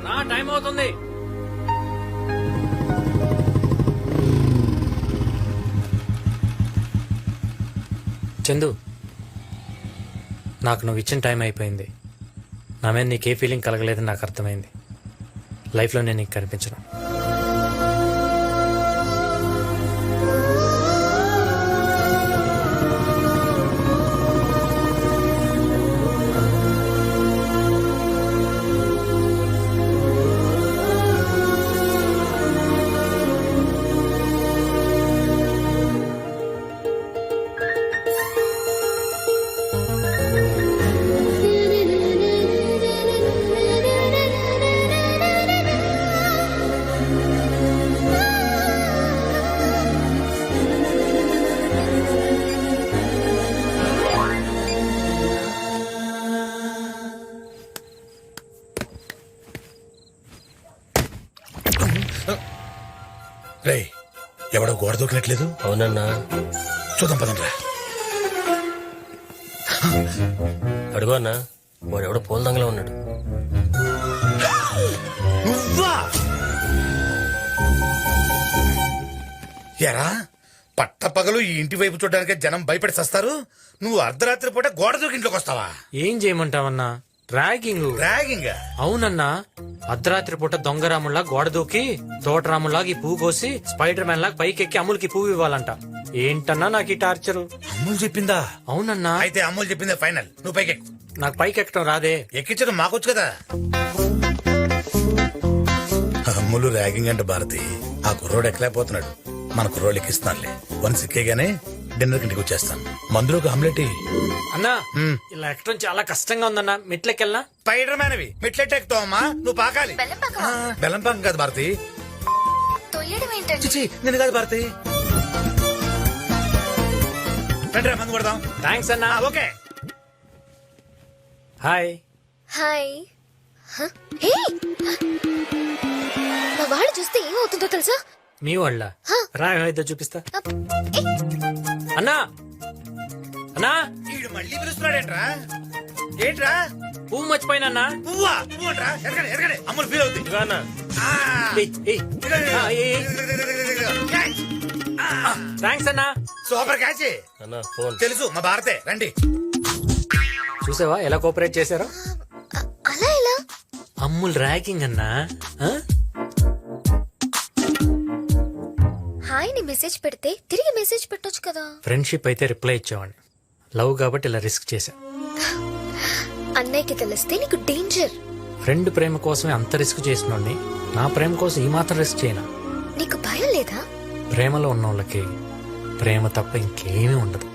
నా టైం అవుతుంది. చందు, నాకు నువ్వు ఇచ్చిన టైం అయిపోయింది. నా మీద నీకే ఫీలింగ్ కలగలేదని నాకు అర్థమైంది. లైఫ్లో నేను నీకు కనిపించను. రే, ఎవడో గోడ దూకినట్లేదు. అవునన్నా, చూద్దాం పదండ్రా. అడుగు అన్నా, వాడెవడో పూల దంగలో ఉన్నాడు. నువ్వా? ఎరా, పట్టపగలు ఈ ఇంటి వైపు చూడడానికి జనం భయపడి సస్తారు. నువ్వు అర్ధరాత్రి పూట గోడ దూకి ఇంట్లోకి వస్తావా? ఏం చేయమంటావన్నా? ర్యాగింగ్. ర్యాగింగ్? అవునన్నా, అర్ధరాత్రి పూట దొంగరాముల్లా గోడ దూకి తోటరాముల్లాగా ఈ పువ్వు కోసి స్పైడర్ మ్యాన్ లాగా పైకి ఎక్కి అమ్ములకి పువ్వు ఇవ్వాలంట. ఏంటన్నా నాకు ఈ టార్చరు? అమ్ములు చెప్పిందా? అవునన్నా. అయితే అమ్ములు చెప్పిందే ఫైనల్. నువ్వు పైకి ఎక్కు. నాకు పైకి ఎక్కడం రాదే. ఎక్కించడం మాకొచ్చు కదా. అమ్ములు ర్యాగింగ్ అంటే భారతి, ఆ కుర్రోడు ఎక్కలేకపోతున్నాడు. మన కుర్రోడు ఎక్కిస్తానులే. వన్స్ ఎక్కేగానే డిన్నర్ ఇంటికి వచ్చేస్తాను. మందులోకి ఆమ్లెట్. అన్నా, ఇలా ఎక్కడం చాలా కష్టంగా ఉందన్నా. మెట్లెక్కెళ్ళనా? స్పైడర్ మ్యాన్ అవి మెట్లెట్ ఎక్కుతావమ్మా. నువ్వు పాకాలి. బెల్లం పాకం కాదు భారతి. చిచి, నేను కాదు భారతి. రండి, మందు కొడదాం. థ్యాంక్స్ అన్నా. ఓకే. హాయ్. హాయ్. మా వాడు చూస్తే ఏమవుతుందో తెలుసా? మీ వాళ్ళ రా, ఏమైతే చూపిస్తా. అన్నా, అన్నా, వీడు మళ్ళీ పిలుస్తున్నాడేంట్రా? ఏంట్రా? పువ్వు మర్చిపోయినా. పువ్వా? పువ్వు అంట్రా? ఎరగడే ఎరగడే. అమ్ములు ఫీల్ అవుతుంది. థ్యాంక్స్ అన్నా. Super catch. అన్నా ఫోన్. తెలుసు, మా భారతే. రండి. చూసావా ఎలా కోఆపరేట్ చేశారో? అలా ఎలా? అమ్ముల్ ర్యాగింగ్ అన్నా. హాయ్ ని మెసేజ్ పెడితే తిరిగి మెసేజ్ పెట్టొచ్చు కదా. ఫ్రెండ్షిప్ అయితే రిప్లై ఇచ్చేవాడిని. లవ్ కాబట్టి ఇలా రిస్క్ చేశా. అన్నయ్యకి తెలిస్తే నీకు డేంజర్. ఫ్రెండ్ ప్రేమ కోసమే అంత రిస్క్ చేసినోడిని నా ప్రేమ కోసం ఈ మాత్రం రిస్క్ చేయనా? నీకు భయం లేదా? ప్రేమలో ఉన్న వాళ్ళకి ప్రేమ తప్ప ఇంకేమీ ఉండదు.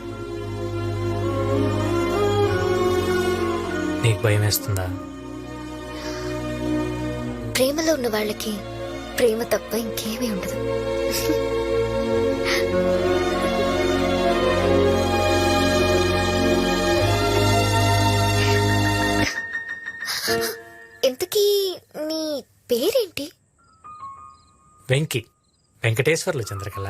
నీకు భయం వేస్తుందా? ప్రేమలో ఉన్న వాళ్ళకి ప్రేమ తప్ప ఇంకేమీ ఉండదు. ఇంతకీ నీ పేరేంటి? వెంకీ. వెంకటేశ్వర్లు చంద్రకళ.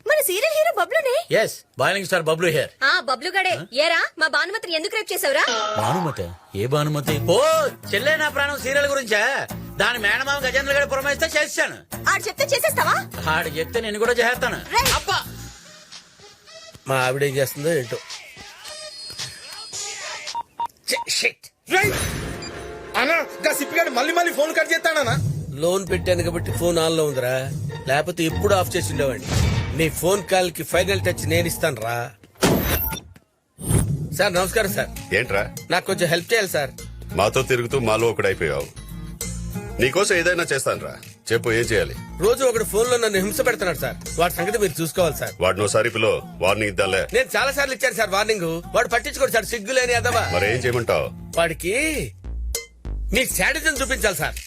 మన సీరియల్ హీరో బబ్లునే. Yes, boiling star Bablu here. ఆ బబ్లు గడే. ఏరా మా భానుమతిని ఎందుకు రేప్ చేసావురా? భానుమతి? ఏ భానుమతి? ఓ చెల్లె నా ప్రాణం సీరియల్ గురించా? దాని మేనమామ గజేంద్ర గడి పురమాయిస్తే చేస్తాను. ఆడు చెప్తే చేసేస్తావా? ఆడు చెప్తే నేను కూడా చేస్తాను. అబ్బా, మా ఆవిడ ఏం చేస్తుందో ఏంటో. సిప్పిగాడు మళ్ళీ మళ్ళీ ఫోన్ కట్ చేస్తానా? లోన్ పెట్టాను కాబట్టి ఫోన్ ఆన్ లో ఉందిరా, లేకపోతే ఎప్పుడు ఆఫ్ చేసి ఉండేవాడిని. నీ ఫోన్ కాల్ కి ఫైనల్ టచ్ నేను ఇస్తాను రా. సార్ నమస్కారం సార్. ఏంట్రా? నాకు కొంచెం హెల్ప్ చేయాలి సార్. మాతో తిరుగుతూ మాలో ఒకడైపోయావు. నీకోసం ఏదైనా చేస్తానురా. చెప్పు, ఏం చేయాలి? రోజు ఒకడు ఫోన్ లో నన్ను హింస పెడుతున్నాడు సార్. వాడి సంగతి మీరు చూసుకోవాలి సార్. వాడినోసారి పిలో, వార్నింగ్ ఇద్దాలే. నేను చాలా సార్లు ఇచ్చాను సార్ వార్నింగ్. వాడు పట్టించుకోడు సార్, సిగ్గులేని అదవా. మరేం చేయమంటావు? వాడికి మీ శాడిజం చూపించాలి సార్.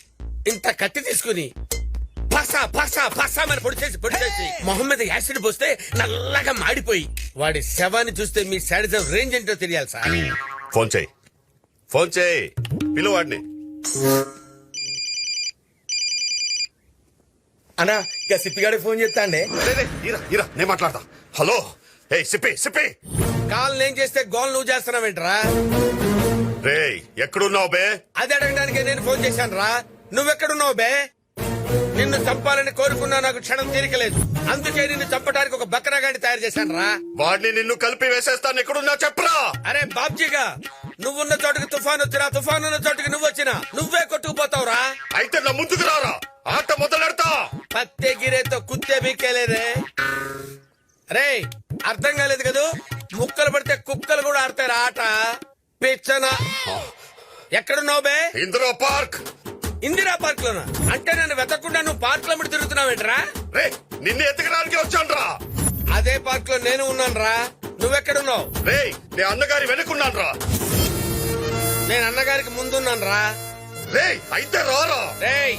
ఇంత కత్తి తీసుకుని పసా పసా పసా అని పొడి చేసి మొహం మీద యాసిడ్ పోస్తే నల్లగా మాడిపోయి వాడి శవాన్ని చూస్తే మీ శాడిజం రేంజ్ ఏంటో తెలియాలి సార్. ఫోన్ చేయి, ఫోన్ చేయి, పిలు వాడిని. అన్నా ఇక సిప్పిగాడి ఫోన్ చేస్తా అండి. నేను మాట్లాడతా. హలో, ఏ సిప్పి సిప్పి. కాల్ నేను చేస్తే గోల్ నువ్వు చేస్తున్నావేంట్రా? రేయ్ ఎక్కడున్నావు బే? అది అడగడానికి నేను ఫోన్ చేశాను రా. నువ్వెక్కడున్నావు బే? నిన్ను చంపాలని కోరుకున్నా నాకు క్షణం తీరికలేదు. అందుకే నిన్ను చంపడానికి ఒక బక్రాగాడిని తయారు చేశాను రా. వాడిని నిన్ను కలిపి వేసేస్తాను. ఎక్కడున్నా చెప్పరా? అరే బాబ్జీగా, నువ్వున్న చోటుకి తుఫాన్ వచ్చినా, తుఫాన్ ఉన్న చోటుకి నువ్వు వచ్చినా నువ్వే కొట్టుకుపోతావురా. అయితే నా ముందుకు రారా, ఆట మొదలెడతా. పత్తే గిరేతో కుత్తే బీకేలేరే. రే అర్థం కాలేదు కదూ? ముక్కలు పడితే కుక్కలు కూడా ఆడతారు ఆట. పిచ్చన ఎక్కడున్నావు బే? ఇందిరా పార్క్. ఇందిరా పార్క్ లోనా? అంటే నన్ను వెతకుండా నువ్వు పార్క్ లో తిరుగుతున్నావేంట్రా? రే నిన్ను ఎత్తకడానికి వచ్చానురా. అదే పార్క్ లో నేను ఉన్నాను రా. నువ్వెక్కడున్నావు? రేయ్ నే అన్నగారి వెనుకున్నాను రా. నేను అన్నగారికి ముందున్నాను రా. రేయ్ అయితే రారా. రేయ్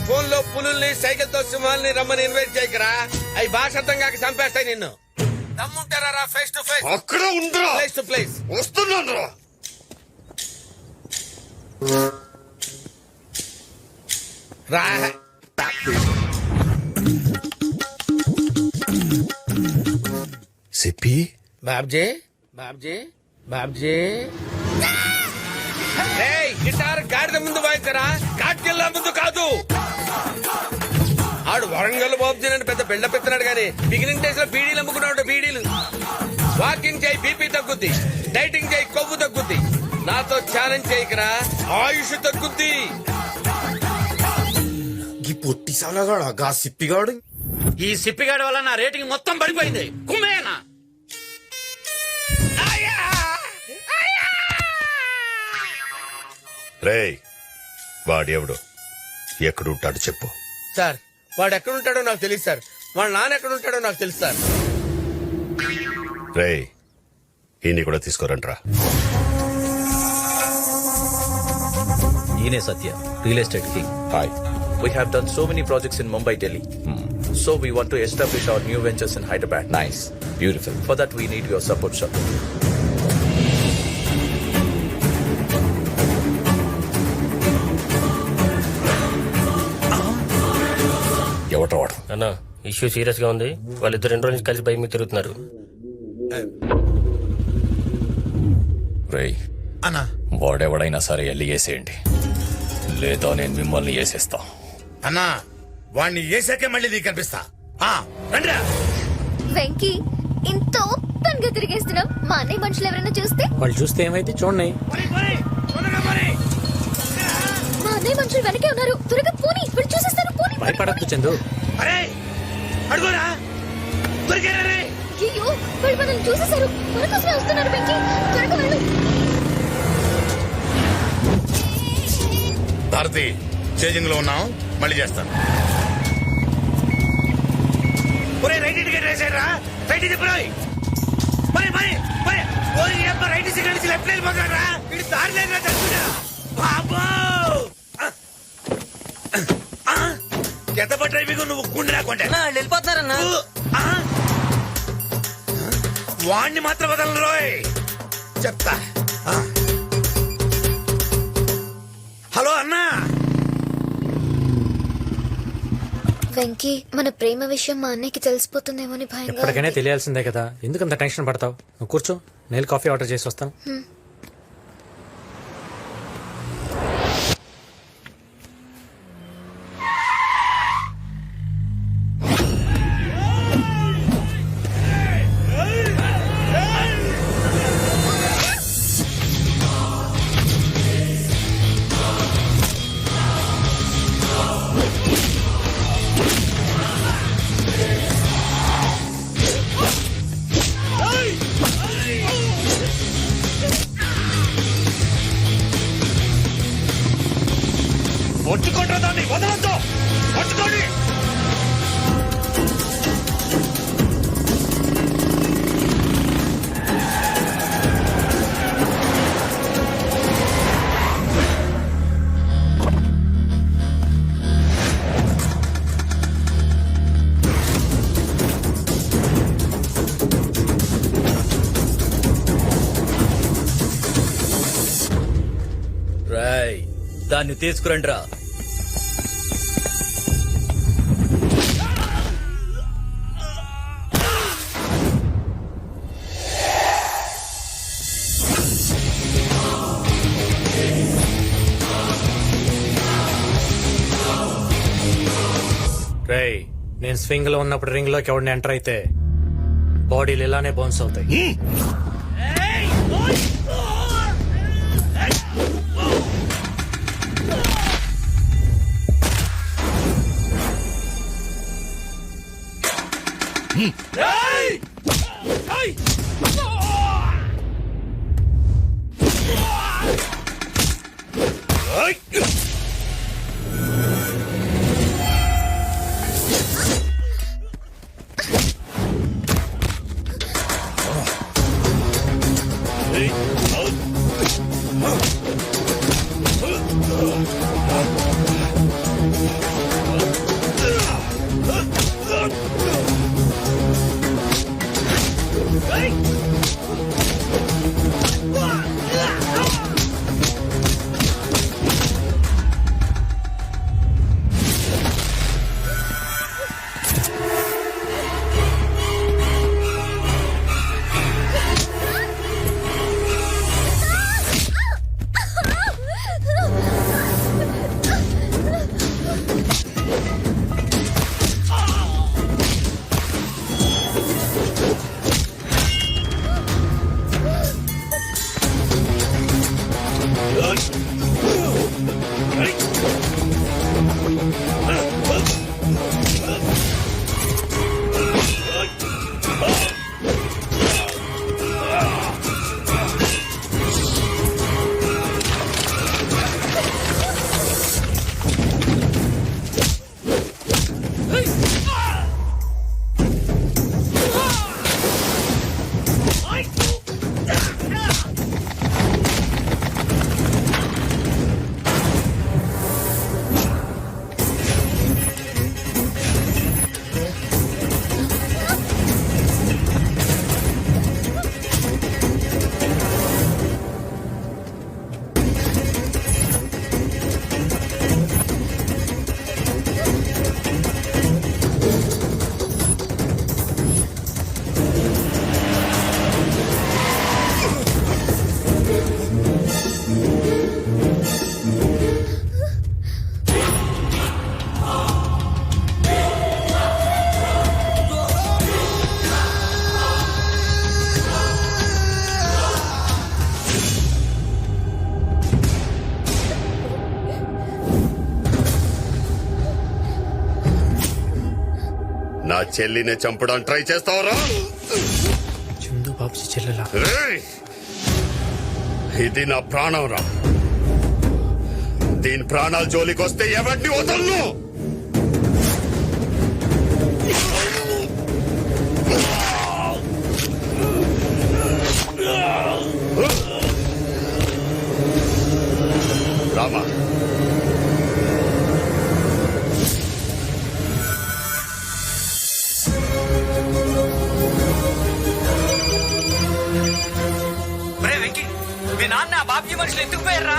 ఫోన్ లో పులుల్ని, సైకిల్ తో సింహాల్ని రమ్మని ఇన్వైట్ చేయకరా. అవి భాష అర్థం కాక చంపేస్తాయి నిన్ను. దమ్ముంటారా రా ఫేస్ టు ఫేస్, అక్కడ ఉందిరా. Place to place. వస్తున్నాను రా. రా సిప్పి బాబ్జీ, బాబ్జీ, బాబ్జీ. రేయ్ గిటార్ గాడిద ముందు వాయించరా, కాట్కెళ్ళ ముందు కాదు. ఆడు వరంగల్ బాబ్జీ అని పెద్ద బిల్డప్ ఎత్తున్నాడు గానీ బిగినింగ్ డేస్ లో బీడీలు అమ్ముకున్నాడు. బీడీలు. వాకింగ్ చేయి బీపీ తగ్గుద్ది, డైటింగ్ చేయి కొవ్వు తగ్గుద్ది. నాతో ఛాలెంజ్ చేయకరా, ఆయుష్ తగ్గుద్ది. ఈ పొట్టి సాలగాడు గా సిప్పిగాడు. ఈ సిప్పిగాడి వల్ల నా రేటింగ్ మొత్తం పడిపోయింది. కుమ్మేనా? రేయ్ వాడెవడు, ఎక్కడుంటాడు చెప్పు. సార్ వాడు ఎక్కడుంటాడో నాకు తెలియదు సార్. వాళ్ళ నాన్న ఎక్కడుంటాడో నాకు తెలుసు సార్. రేయ్ ఈయన్ని కూడా తీసుకోరంట్రా. ఈయనే Satya, real estate king. Hi. We have done so many projects in Mumbai, Delhi. So we want to establish our new ventures in Hyderabad. Nice. Beautiful. For that we need your support, sir. ఎవట వాడు? అన్న issue serious గా ఉంది. వాళ్ళిద్దరు 2 రోజుల నుంచి కలిసి bike మీద తిరుగుతున్నారు. రేయ్ అన్నా వాడెవడైనా సరే వెళ్ళి వేసేయండి, లేదా నేను మిమ్మల్ని వేసేస్తా. అన్నా వాణ్ణి వేసాకే మళ్ళీ నీకు కనిపిస్తా. రండిరా. వెంకీ ఇంత ఓపెన్ గా తిరిగేస్తున్నాం. మా అన్నయ్య మనుషులు ఎవరైనా చూస్తే? వాళ్ళు చూస్తే ఏమైతే చూడండి. మా అన్నయ్య మనుషులు వెనకే ఉన్నారు. త్వరగా పోనీ, వీళ్ళు చూసేస్తారు. పోనీ. భయపడద్దు చందు. అడుగురా దొరికారా రే? అయ్యో వాళ్ళు మనల్ని చూసేశారు. మన కోసమే వస్తున్నారు. వెంకీ త్వరగా వెళ్ళు. భారతి చేజింగ్ లో ఉన్నాం, మళ్ళీ చేస్తాను. రైట్ టికెట్ వేసారా? రైట్ తిప్పురాయి. మరి మరి మరి రైట్ సిగ్నల్ నుంచి లెఫ్ట్ వెళ్ళిపోతారా? ఇటు దారి లేదా తెలుసురా బాబో. ఎంత డ్రైవింగ్ నువ్వు గుండె రాకుండా వెళ్ళిపోతున్నారన్నా. వాణ్ణి మాత్రం వదలను రోయ్. చెప్తా. హలో అన్నా. వెంకీ మన ప్రేమ విషయం మా అన్నయ్యకి తెలిసిపోతుందేమో అని భయంగా ఎప్పటికైనా ఉంది. తెలియాల్సిందే కదా, ఎందుకంత టెన్షన్ పడతావు? నువ్వు కూర్చో, నేను కాఫీ ఆర్డర్ చేసి వస్తాను. పట్టుకోండి దాన్ని, వదలొద్దు. పట్టుకోండి. దాన్ని తీసుకురండి రా. నేను స్వింగ్ లో ఉన్నప్పుడు రింగ్ లోకి ఎవరిని ఎంటర్ అయితే బాడీలు ఇలానే బౌన్స్ అవుతాయి. నా చెల్లిని చంపడానికి ట్రై చేస్తావరా? చందు బాబుజీ చెల్లెలా? రేయ్! ఇది నా ప్రాణం రా. దీని ప్రాణాల జోలికి వస్తే ఎవరిని వదలను. రామా, వెంకీ, మీ నాన్న బాబుజీ మనుషులు ఎందుకు పోయారా?